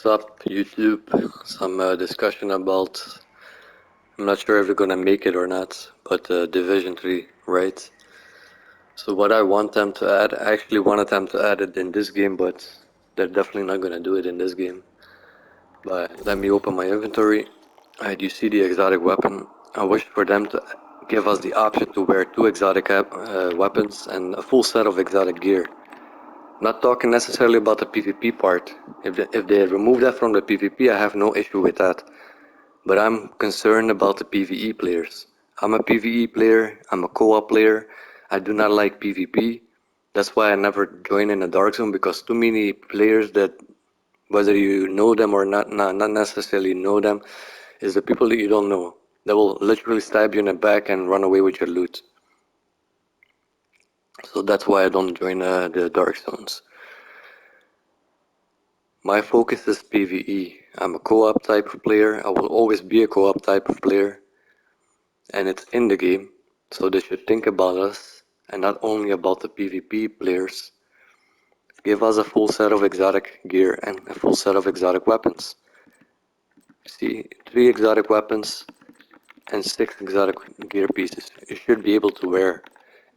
What's up, YouTube? Some discussion about, I'm not sure if we're gonna make it or not, but Division 3, right? So what I want them to add, I actually wanted them to add it in this game, but they're definitely not gonna do it in this game. But let me open my inventory. Alright, you see the exotic weapon. I wish for them to give us the option to wear 2 exotic weapons and a full set of exotic gear. Not talking necessarily about the PvP part. If they remove that from the PvP, I have no issue with that. But I'm concerned about the PvE players. I'm a PvE player, I'm a co-op player, I do not like PvP. That's why I never join in a dark zone, because too many players that, whether you know them or not necessarily know them, is the people that you don't know. They will literally stab you in the back and run away with your loot. So that's why I don't join the dark zones. My focus is PvE. I'm a co-op type of player, I will always be a co-op type of player. And it's in the game, so they should think about us, and not only about the PvP players. Give us a full set of exotic gear and a full set of exotic weapons. See, 3 exotic weapons and 6 exotic gear pieces you should be able to wear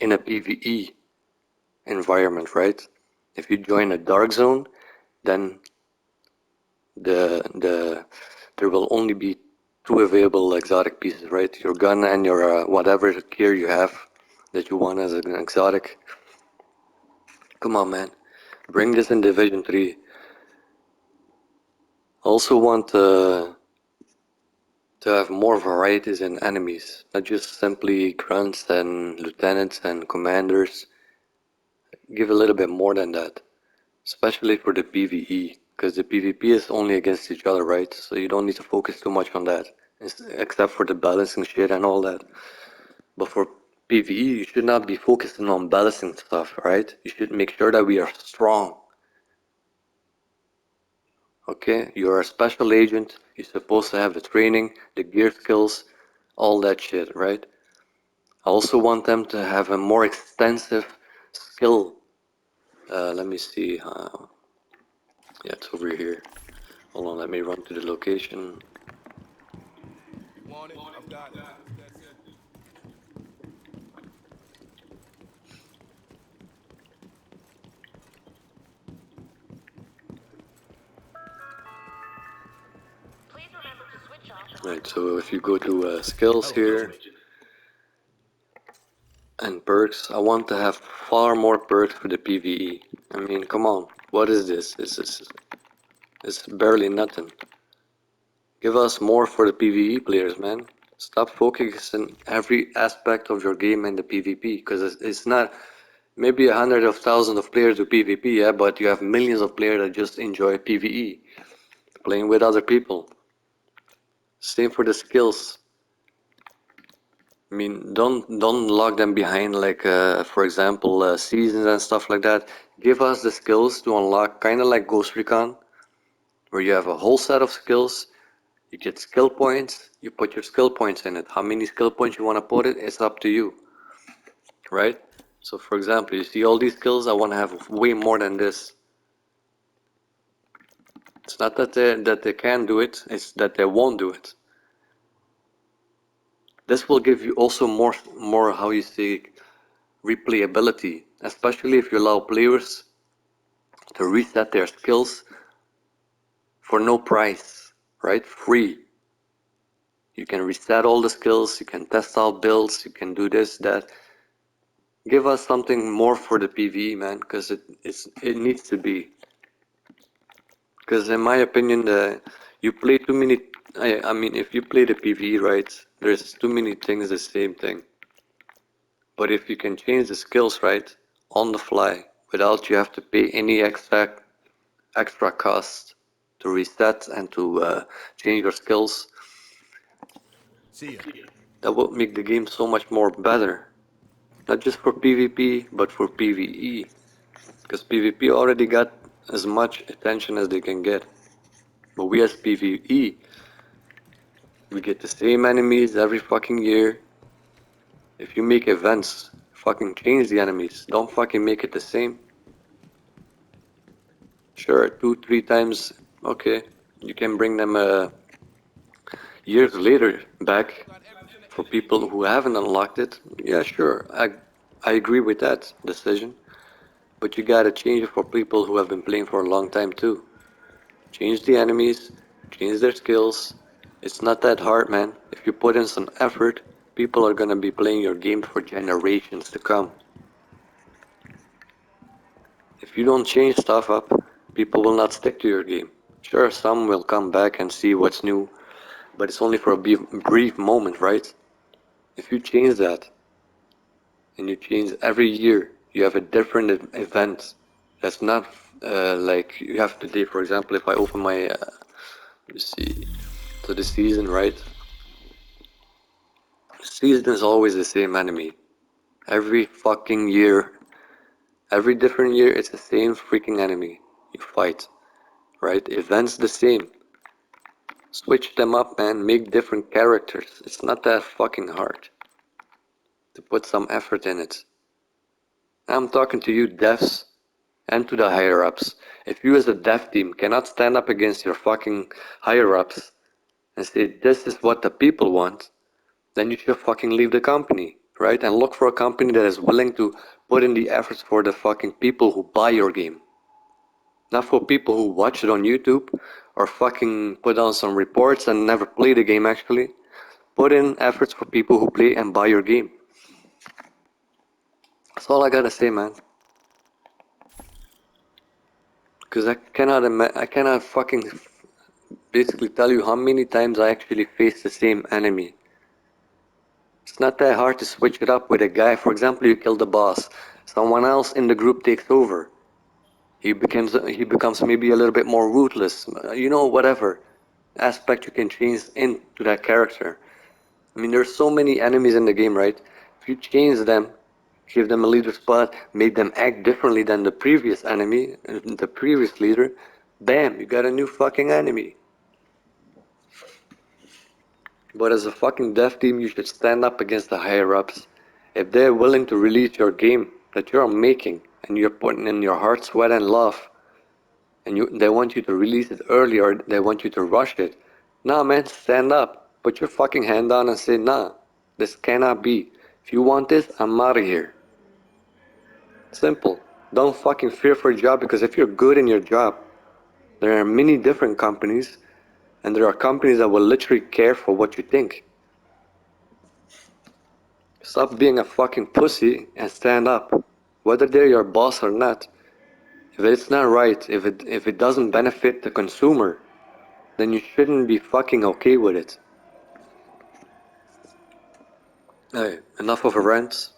in a PvE environment, right? If you join a dark zone, then there will only be 2 available exotic pieces, right? Your gun and your whatever gear you have that you want as an exotic. Come on, man. Bring this in Division 3. Also want to have more varieties in enemies, not just simply grunts and lieutenants and commanders. Give a little bit more than that, especially for the PvE, because the PvP is only against each other, right? So you don't need to focus too much on that, except for the balancing shit and all that. But for PvE, you should not be focusing on balancing stuff, right? You should make sure that we are strong. Okay, you're a special agent, you're supposed to have the training, the gear skills, all that shit, right? I also want them to have a more extensive skill. Let me see. Yeah, it's over here. Hold on, let me run to the location. Want it? I've got it. Right, so if you go to skills here and perks, I want to have far more perks for the PvE. I mean, come on, what is this? It's barely nothing. Give us more for the PvE players, man. Stop focusing every aspect of your game in the PvP, because it's not maybe 100,000 of players do PvP, yeah, but you have millions of players that just enjoy PvE, playing with other people. Same for the skills. I mean, don't lock them behind like, for example, seasons and stuff like that. Give us the skills to unlock, kind of like Ghost Recon, where you have a whole set of skills. You get skill points, you put your skill points in it. How many skill points you want to put it, it's up to you, right? So for example, you see all these skills, I want to have way more than this. It's not that they can do it, it's that they won't do it. This will give you also more how you say, replayability, especially if you allow players to reset their skills for no price, right? Free. You can reset all the skills, you can test out builds, you can do this, that. Give us something more for the PvE, man, because it needs to be. Because in my opinion, you play too many. I mean, if you play the PvE right, there's too many things the same thing. But if you can change the skills right on the fly without you have to pay any extra cost to reset and to change your skills, See ya. that would make the game so much more better. Not just for PvP, but for PvE. Because PvP already got as much attention as they can get. But we as PvE, we get the same enemies every fucking year. If you make events, fucking change the enemies. Don't fucking make it the same. Sure, 2-3 times, okay. You can bring them years later back Got everything for that you people need. who haven't unlocked it. Yeah, sure. I agree with that decision. But you gotta change it for people who have been playing for a long time too. Change the enemies, change their skills. It's not that hard, man. If you put in some effort, people are gonna be playing your game for generations to come. If you don't change stuff up, people will not stick to your game. Sure, some will come back and see what's new, but it's only for a brief moment, right? If you change that, and you change every year, you have a different event. That's not like you have today, for example, if I open my, let's see, so the season, right? The season is always the same enemy. Every fucking year, every different year, it's the same freaking enemy you fight, right? Events the same. Switch them up, man. Make different characters. It's not that fucking hard to put some effort in it. I'm talking to you devs and to the higher ups. If you as a dev team cannot stand up against your fucking higher ups and say this is what the people want, then you should fucking leave the company, right? And look for a company that is willing to put in the efforts for the fucking people who buy your game. Not for people who watch it on YouTube or fucking put on some reports and never play the game actually. Put in efforts for people who play and buy your game. That's all I gotta say, man. Because I cannot fucking basically tell you how many times I actually face the same enemy. It's not that hard to switch it up with a guy. For example, you kill the boss. Someone else in the group takes over. He becomes maybe a little bit more ruthless. Whatever aspect you can change into that character. I mean, there's so many enemies in the game, right? If you change them, give them a leader spot, make them act differently than the previous enemy, the previous leader, bam, you got a new fucking enemy. But as a fucking dev team, you should stand up against the higher ups. If they're willing to release your game that you're making and you're putting in your heart, sweat, and love, and they want you to release it early or they want you to rush it, nah, man, stand up. Put your fucking hand down and say, nah, this cannot be. If you want this, I'm out of here. Simple. Don't fucking fear for your job because if you're good in your job, there are many different companies and there are companies that will literally care for what you think. Stop being a fucking pussy and stand up. Whether they're your boss or not. If it's not right, if it doesn't benefit the consumer, then you shouldn't be fucking okay with it. Hey, enough of a rant.